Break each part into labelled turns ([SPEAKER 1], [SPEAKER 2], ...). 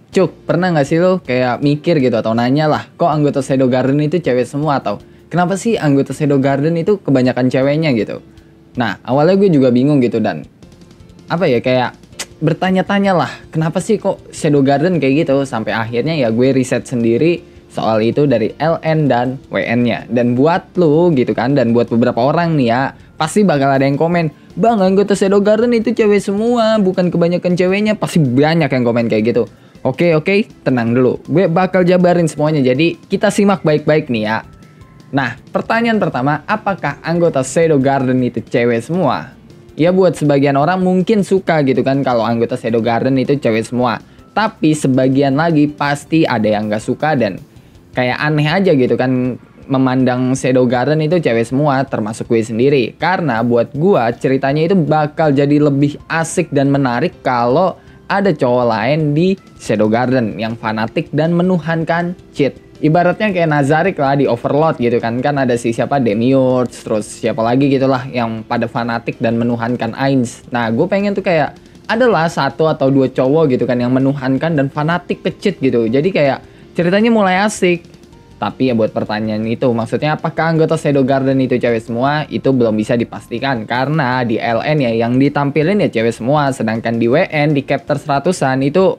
[SPEAKER 1] Cuk, pernah nggak sih lo kayak mikir gitu atau nanya lah, kok anggota Shadow Garden itu cewek semua atau kenapa sih anggota Shadow Garden itu kebanyakan ceweknya gitu? Nah, awalnya gue juga bingung gitu dan apa ya kayak bertanya-tanya lah, kenapa sih kok Shadow Garden kayak gitu? Sampai akhirnya ya gue riset sendiri soal itu dari LN dan WN-nya. Dan buat lo gitu kan, dan buat beberapa orang nih ya, pasti bakal ada yang komen, "Bang, anggota Shadow Garden itu cewek semua, bukan kebanyakan ceweknya." Pasti banyak yang komen kayak gitu. Oke, tenang dulu. Gue bakal jabarin semuanya. Jadi kita simak baik-baik nih ya. Nah, pertanyaan pertama, apakah anggota Shadow Garden itu cewek semua? Ya buat sebagian orang mungkin suka gitu kan kalau anggota Shadow Garden itu cewek semua. Tapi sebagian lagi pasti ada yang gak suka dan kayak aneh aja gitu kan memandang Shadow Garden itu cewek semua, termasuk gue sendiri. Karena buat gue ceritanya itu bakal jadi lebih asik dan menarik kalau ada cowok lain di Shadow Garden yang fanatik dan menuhankan cheat. Ibaratnya kayak Nazarik lah di Overlord gitu kan. Kan ada si siapa Demiurge, terus siapa lagi gitulah yang pada fanatik dan menuhankan Ainz. Nah, gue pengen tuh kayak adalah satu atau dua cowok gitu kan yang menuhankan dan fanatik ke cheat gitu. Jadi kayak ceritanya mulai asik. Tapi ya buat pertanyaan itu, maksudnya apakah anggota Shadow Garden itu cewek semua? Itu belum bisa dipastikan karena di LN ya yang ditampilin ya cewek semua. Sedangkan di WN, di chapter 100-an itu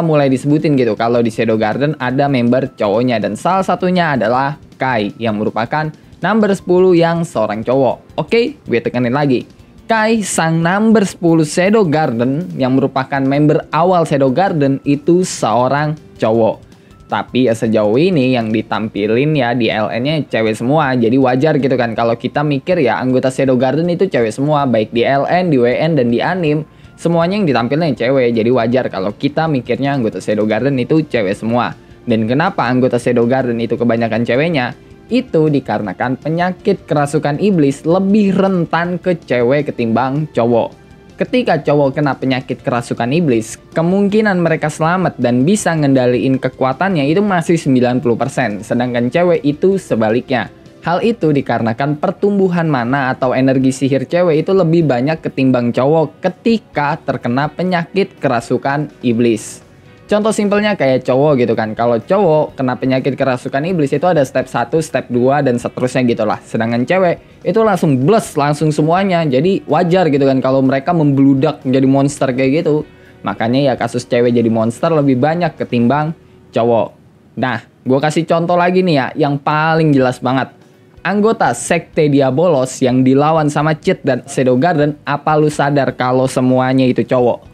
[SPEAKER 1] mulai disebutin gitu. Kalau di Shadow Garden ada member cowoknya dan salah satunya adalah Kai yang merupakan number 10 yang seorang cowok. Oke, gue tekanin lagi. Kai sang number 10 Shadow Garden yang merupakan member awal Shadow Garden itu seorang cowok. Tapi ya sejauh ini yang ditampilin ya di LN-nya cewek semua. Jadi wajar gitu kan kalau kita mikir ya anggota Shadow Garden itu cewek semua. Baik di LN, di WN, dan di anime. Semuanya yang ditampilin cewek. Jadi wajar kalau kita mikirnya anggota Shadow Garden itu cewek semua. Dan kenapa anggota Shadow Garden itu kebanyakan ceweknya? Itu dikarenakan penyakit kerasukan iblis lebih rentan ke cewek ketimbang cowok. Ketika cowok kena penyakit kerasukan iblis, kemungkinan mereka selamat dan bisa ngendaliin kekuatannya itu masih 90%, sedangkan cewek itu sebaliknya. Hal itu dikarenakan pertumbuhan mana atau energi sihir cewek itu lebih banyak ketimbang cowok ketika terkena penyakit kerasukan iblis. Contoh simpelnya kayak cowok gitu kan. Kalau cowok kena penyakit kerasukan iblis itu ada step 1, step 2, dan seterusnya gitulah. Sedangkan cewek itu langsung bless, langsung semuanya. Jadi wajar gitu kan kalau mereka membludak menjadi monster kayak gitu. Makanya ya kasus cewek jadi monster lebih banyak ketimbang cowok. Nah, gue kasih contoh lagi nih ya yang paling jelas banget. Anggota Sekte Diabolos yang dilawan sama Cheat dan Shadow Garden, apa lu sadar kalau semuanya itu cowok?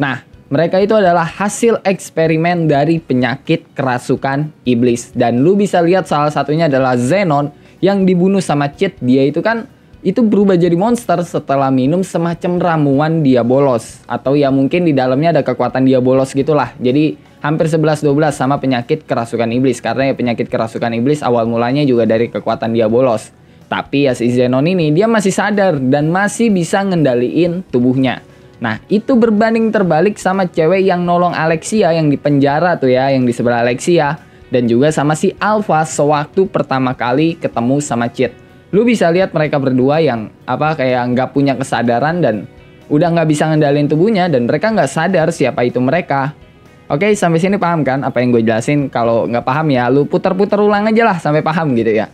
[SPEAKER 1] Nah, mereka itu adalah hasil eksperimen dari penyakit kerasukan iblis. Dan lu bisa lihat salah satunya adalah Zenon yang dibunuh sama Cheat. Dia itu kan berubah jadi monster setelah minum semacam ramuan Diabolos. Atau ya mungkin di dalamnya ada kekuatan Diabolos gitulah. Jadi hampir 11-12 sama penyakit kerasukan iblis. Karena ya penyakit kerasukan iblis awal mulanya juga dari kekuatan Diabolos. Tapi ya si Zenon ini dia masih sadar dan masih bisa ngendaliin tubuhnya. Nah, itu berbanding terbalik sama cewek yang nolong Alexia yang di penjara tuh ya, yang di sebelah Alexia. Dan juga sama si Alpha sewaktu pertama kali ketemu sama Cheat. Lu bisa lihat mereka berdua yang kayak nggak punya kesadaran dan udah nggak bisa ngendalin tubuhnya. Dan mereka nggak sadar siapa itu mereka. Oke, sampai sini paham kan apa yang gue jelasin? Kalau nggak paham ya, lu putar-putar ulang aja lah sampai paham gitu ya.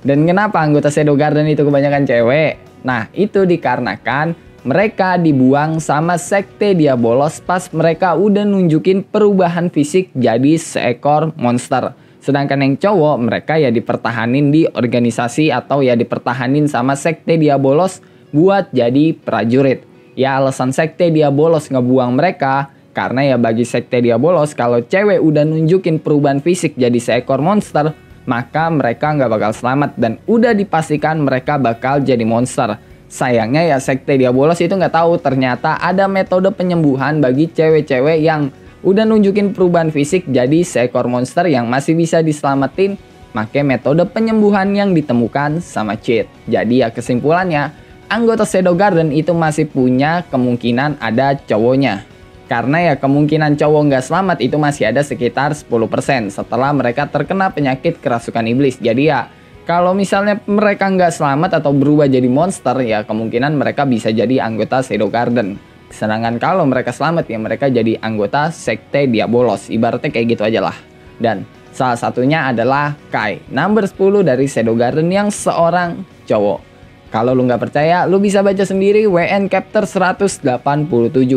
[SPEAKER 1] Dan kenapa anggota Shadow Garden itu kebanyakan cewek? Nah, itu dikarenakan mereka dibuang sama Sekte Diabolos pas mereka udah nunjukin perubahan fisik jadi seekor monster. Sedangkan yang cowok mereka ya dipertahanin di organisasi atau ya dipertahanin sama Sekte Diabolos buat jadi prajurit. Ya alasan Sekte Diabolos ngebuang mereka karena ya bagi Sekte Diabolos kalau cewek udah nunjukin perubahan fisik jadi seekor monster, maka mereka nggak bakal selamat dan udah dipastikan mereka bakal jadi monster. Sayangnya ya Sekte Diabolos itu nggak tahu ternyata ada metode penyembuhan bagi cewek-cewek yang udah nunjukin perubahan fisik jadi seekor monster yang masih bisa diselamatin pakai metode penyembuhan yang ditemukan sama Cheat. Jadi ya kesimpulannya anggota Shadow Garden itu masih punya kemungkinan ada cowoknya. Karena ya kemungkinan cowok nggak selamat itu masih ada sekitar 10% setelah mereka terkena penyakit kerasukan iblis. Jadi ya kalau misalnya mereka nggak selamat atau berubah jadi monster, ya kemungkinan mereka bisa jadi anggota Shadow Garden. Sedangkan kalau mereka selamat ya mereka jadi anggota sekte Diabolos. Ibaratnya kayak gitu aja lah. Dan salah satunya adalah Kai, number 10 dari Shadow Garden yang seorang cowok. Kalau lu nggak percaya, lu bisa baca sendiri WN Chapter 187.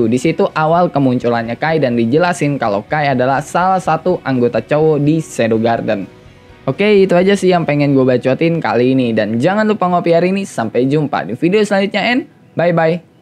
[SPEAKER 1] Di situ awal kemunculannya Kai dan dijelasin kalau Kai adalah salah satu anggota cowok di Shadow Garden. Oke, itu aja sih yang pengen gue bacotin kali ini. Dan jangan lupa ngopi hari ini. Sampai jumpa di video selanjutnya and bye-bye.